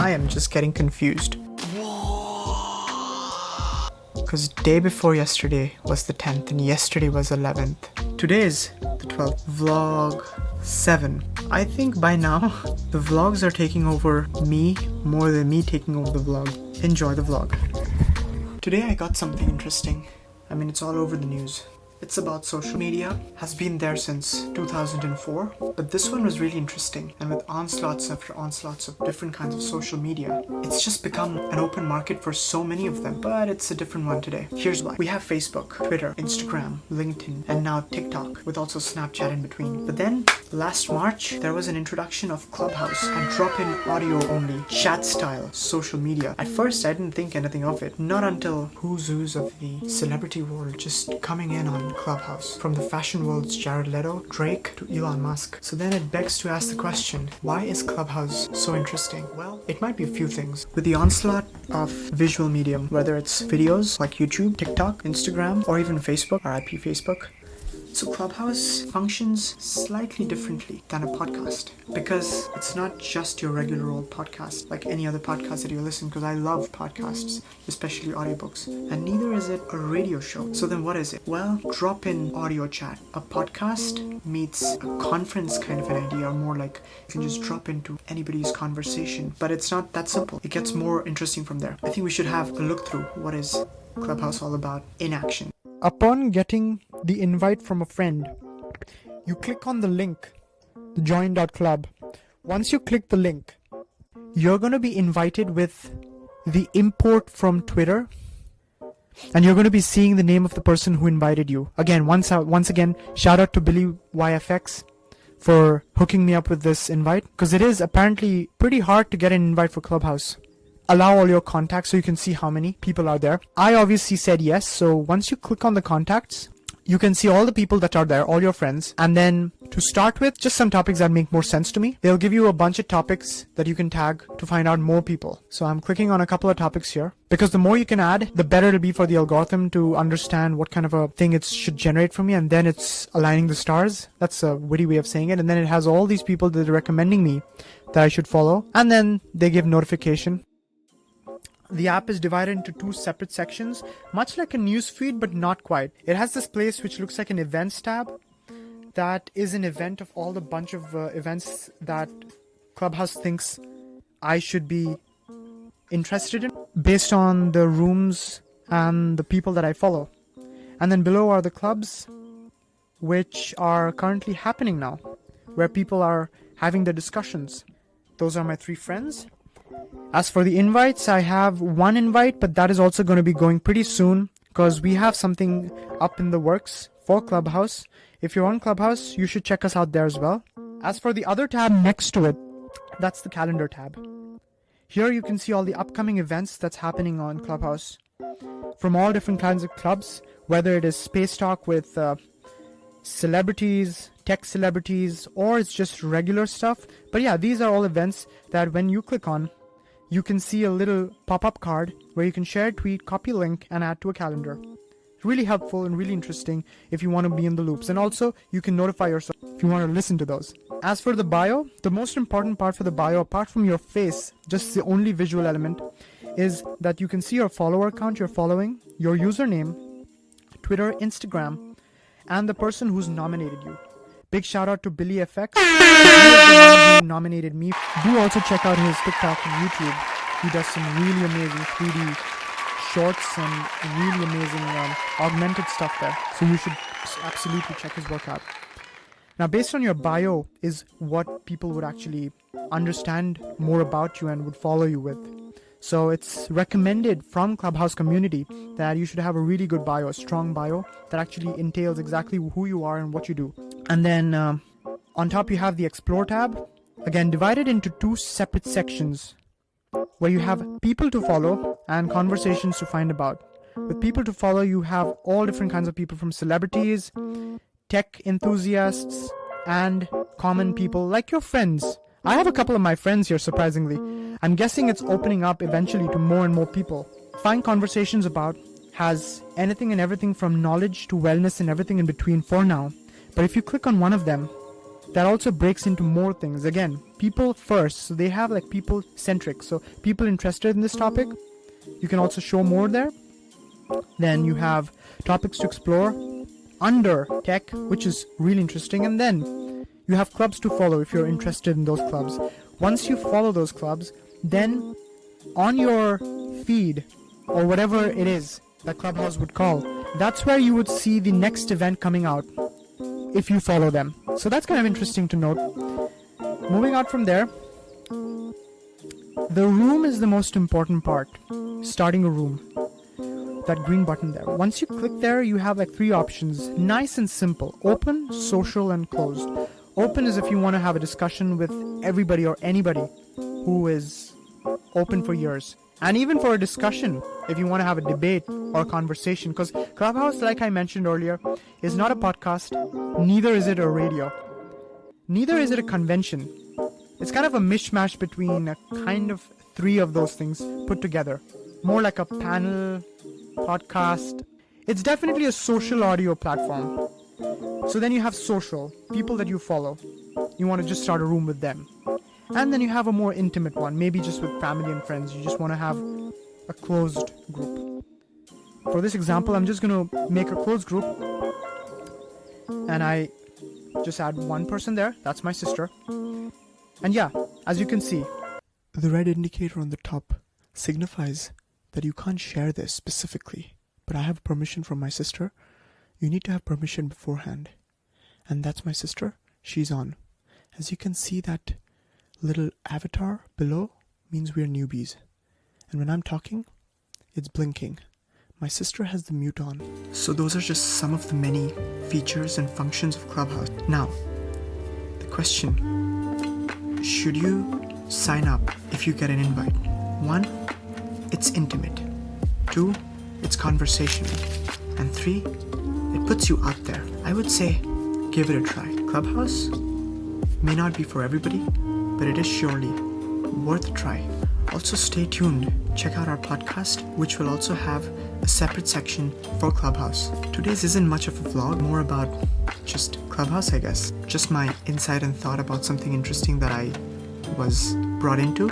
I am just getting confused. Because day before yesterday was the 10th and yesterday was 11th. Today is the 12th. Vlog 7. I think by now the vlogs are taking over me more than me taking over the vlog. Enjoy the vlog. Today I got something interesting. I mean, it's all over the news. It's about social media. Has been there since 2004, but this one was really interesting, and with onslaughts after onslaughts of different kinds of social media, it's just become an open market for so many of them, but it's a different one today. Here's why. We have Facebook, Twitter, Instagram, LinkedIn, and now TikTok, with also Snapchat in between. But then, last March, there was an introduction of Clubhouse, and drop-in audio-only, chat-style social media. At first, I didn't think anything of it, not until who's who's of the celebrity world just coming in on Clubhouse. From the fashion world's Jared Leto, Drake, to Elon Musk. So then it begs to ask the question, why is Clubhouse so interesting? Well, it might be a few things. With the onslaught of visual medium, whether it's videos like YouTube, TikTok, Instagram, or even Facebook, RIP Facebook, so Clubhouse functions slightly differently than a podcast, because it's not just your regular old podcast like any other podcast that you listen, because I love podcasts, especially audiobooks, and neither is it a radio show. So then what is it? Well, drop-in audio chat. A podcast meets a conference kind of an idea, or more like you can just drop into anybody's conversation, but it's not that simple. It gets more interesting from there. I think we should have a look through what is Clubhouse all about in action. Upon getting the invite from a friend, you click on the link, the join.club. Once you click the link, you're going to be invited with the import from Twitter, and you're going to be seeing the name of the person who invited you. Again, once again, shout out to BILLYFX for hooking me up with this invite, because it is apparently pretty hard to get an invite for Clubhouse. Allow all your contacts so you can see how many people are there. I obviously said yes, so once you click on the contacts, you can see all the people that are there, all your friends. And then to start with, just some topics that make more sense to me. They'll give you a bunch of topics that you can tag to find out more people. So I'm clicking on a couple of topics here, because the more you can add, the better it'll be for the algorithm to understand what kind of a thing it should generate for me. And then it's aligning the stars. That's a witty way of saying it. And then it has all these people that are recommending me that I should follow. And then they give notification. The app is divided into two separate sections, much like a news feed, but not quite. It has this place which looks like an events tab. That is an event of all the bunch of events that Clubhouse thinks I should be interested in, based on the rooms and the people that I follow. And then below are the clubs, which are currently happening now, where people are having their discussions. Those are my 3 friends. As for the invites, I have 1 invite, but that is also going to be going pretty soon, because we have something up in the works for Clubhouse. If you're on Clubhouse, you should check us out there as well. As for the other tab next to it, that's the calendar tab. Here you can see all the upcoming events that's happening on Clubhouse from all different kinds of clubs, whether it is space talk with celebrities, tech celebrities, or it's just regular stuff. But yeah, these are all events that when you click on, you can see a little pop-up card where you can share a tweet, copy a link, and add to a calendar. Really helpful and really interesting if you want to be in the loops. And also, you can notify yourself if you want to listen to those. As for the bio, the most important part for the bio, apart from your face, just the only visual element, is that you can see your follower count you're following, your username, Twitter, Instagram, and the person who's nominated you. Big shout out to BILLYFX. He is the one who nominated me. Do also check out his TikTok and YouTube. He does some really amazing 3D shorts and really amazing augmented stuff there. So you should absolutely check his work out. Now, based on your bio is what people would actually understand more about you and would follow you with. So it's recommended from Clubhouse community that you should have a really good bio, a strong bio that actually entails exactly who you are and what you do. And then on top you have the Explore tab, again divided into 2 separate sections where you have people to follow and conversations to find about. With people to follow, you have all different kinds of people, from celebrities, tech enthusiasts, and common people like your friends. I have a couple of my friends here, surprisingly. I'm guessing it's opening up eventually to more and more people. Find conversations about has anything and everything from knowledge to wellness and everything in between for now. But if you click on one of them, that also breaks into more things. Again, people first, so they have like people centric, so people interested in this topic, you can also show more there. Then you have topics to explore under tech, which is really interesting, and then you have clubs to follow if you're interested in those clubs. Once you follow those clubs, then on your feed or whatever it is that Clubhouse would call, that's where you would see the next event coming out if you follow them. So that's kind of interesting to note. Moving out from there, the room is the most important part. Starting a room. That green button there. Once you click there, you have like 3 options. Nice and simple. Open, social, and closed. Open is if you want to have a discussion with everybody or anybody who is open for yours. And even for a discussion, if you want to have a debate or a conversation. Because Clubhouse, like I mentioned earlier, is not a podcast. Neither is it a radio. Neither is it a convention. It's kind of a mishmash between a kind of 3 of those things put together. More like a panel, podcast. It's definitely a social audio platform. So then you have social, people that you follow. You want to just start a room with them. And then you have a more intimate one, maybe just with family and friends. You just want to have a closed group. For this example, I'm just going to make a closed group. And I just add 1 person there. That's my sister. And yeah, as you can see, the red indicator on the top signifies that you can't share this specifically, but I have permission from my sister. You need to have permission beforehand. And that's my sister. She's on. As you can see, that little avatar below means we're newbies. And when I'm talking, it's blinking. My sister has the mute on. So those are just some of the many features and functions of Clubhouse. Now, the question, should you sign up if you get an invite? 1, it's intimate. 2, it's conversational. And 3, it puts you out there. I would say, give it a try. Clubhouse may not be for everybody, but it is surely worth a try. Also stay tuned. Check out our podcast, which will also have a separate section for Clubhouse. Today's isn't much of a vlog, more about just Clubhouse, I guess. Just my insight and thought about something interesting that I was brought into.